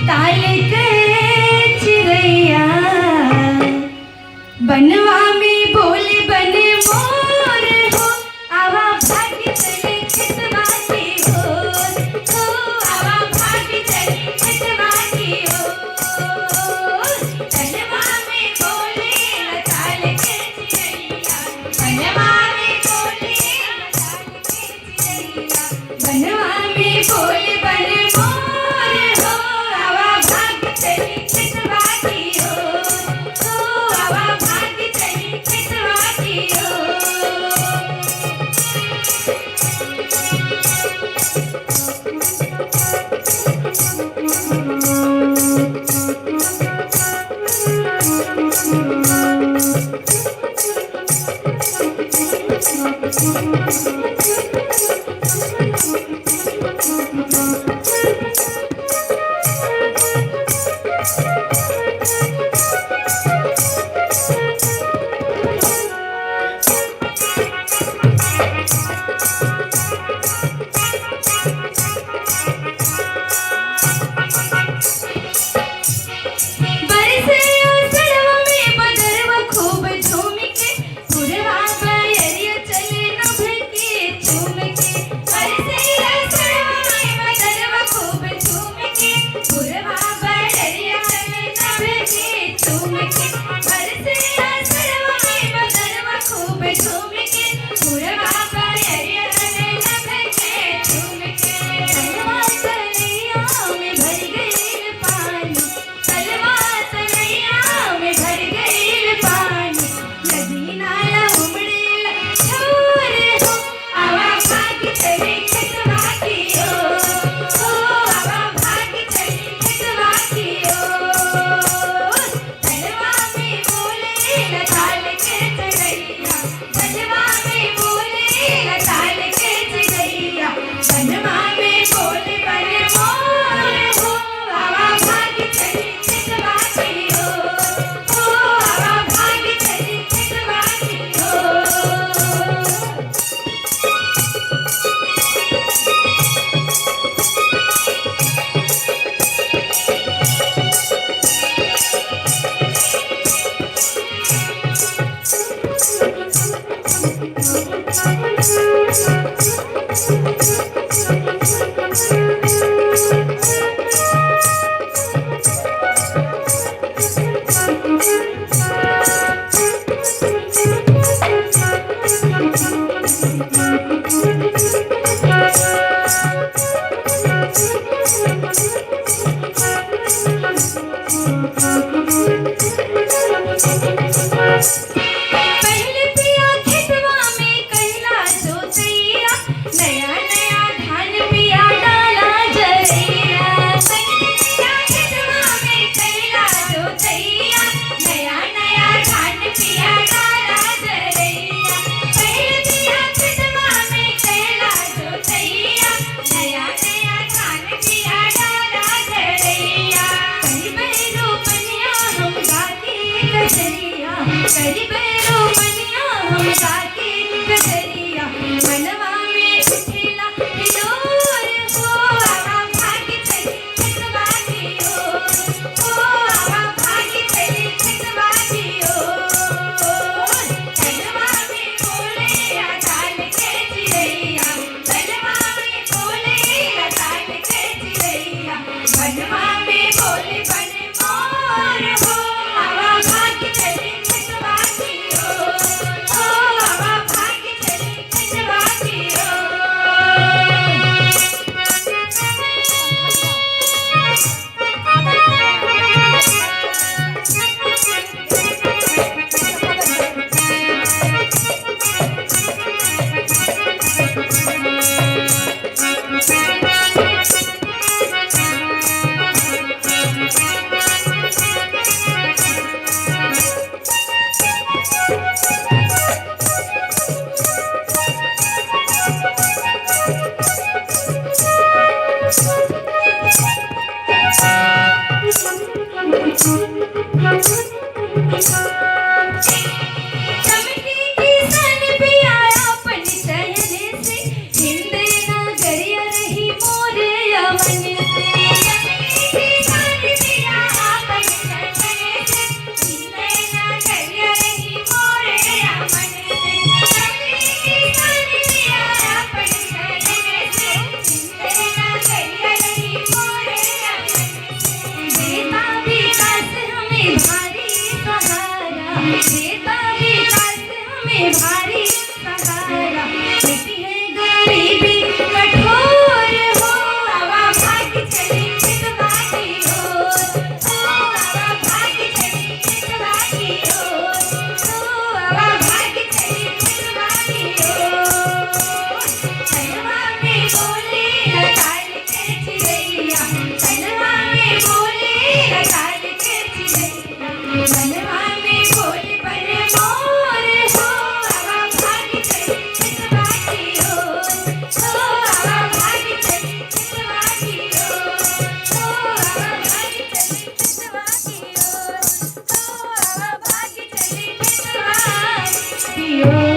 ताल के चिड़ैया बनवा में बोले बन मोर हो आवा भाग चले खेतवा की ओर हो आवा भाग चले खेतवा की ओर बनवा में बोले ताल के चिड़ैया बनवा में बोले ताल के चिड़ैया बनवा में बोले बन मोर हो आवा भाग चले खेतवा की ओर हो आवा भाग चले खेतवा की ओर बरसे आषाढ़वा में बदरवा खूब झूम के पुरवा बयरिया चले नभ के झूम के बरसे आषाढ़वा में बदरवा खूब झूम के पुरवा बयरिया चले नभ के झूम के बरसे आषाढ़वा में बदरवा खूब झूम के पुरवा बयरिया चले नभ के झूम के तलवा तलैया में भर गइल पानी तलवा तलैया में भर गइल पानी नदी नाला उमड़ेला छोर हो आवा भाग चले खेतवा की ओर हो आवा भाग चले खेतवा की ओर तलवा में बोले ताल के चिड़ैया तलवा में बोले ताल के चिड़ैया बनवा में बोले बन मोर हो आवा भाग चले खेतवा की ओर हो आवा भाग चले खेतवा की ओर पहले पिया खेतवा में कहला जोतैया नया नया धान पिया डाला जरैया पहले पिया खेतवा में कहला जोतैया नया नया धान पिया डाला जरैया पहले पिया खेतवा में कहला जोतैया नया नया धान पिया डाला जरैया करी बहरो बनिया हम गाके गजरिया करी बहरो बनिया हम गाके गजरिया मनवा में उठेला हिलोर हो आवा भाग चले खेतवा की ओर हो आवा भाग चले खेतवा की ओर तलवा में बोले ताल के चिड़ैया तलवा में बोले ताल के चिड़ैया बनवा में बोले बन मोर हो आवा भाग चले खेतवा की ओर हो आवा भाग चले खेतवा की ओर चमकी सन भी आया अपन शहर से हिंद नगरिया रही बोले काल के चिड़ैया बनवा में बोले काल के चिड़ैया बनवा में बोले पर मोर हो आवा भाग चले चितवा की ओर हो आवा भाग चले चितवा की ओर हो आवा भाग चले चितवा की ओर हो आवा भाग चले चितवा की ओर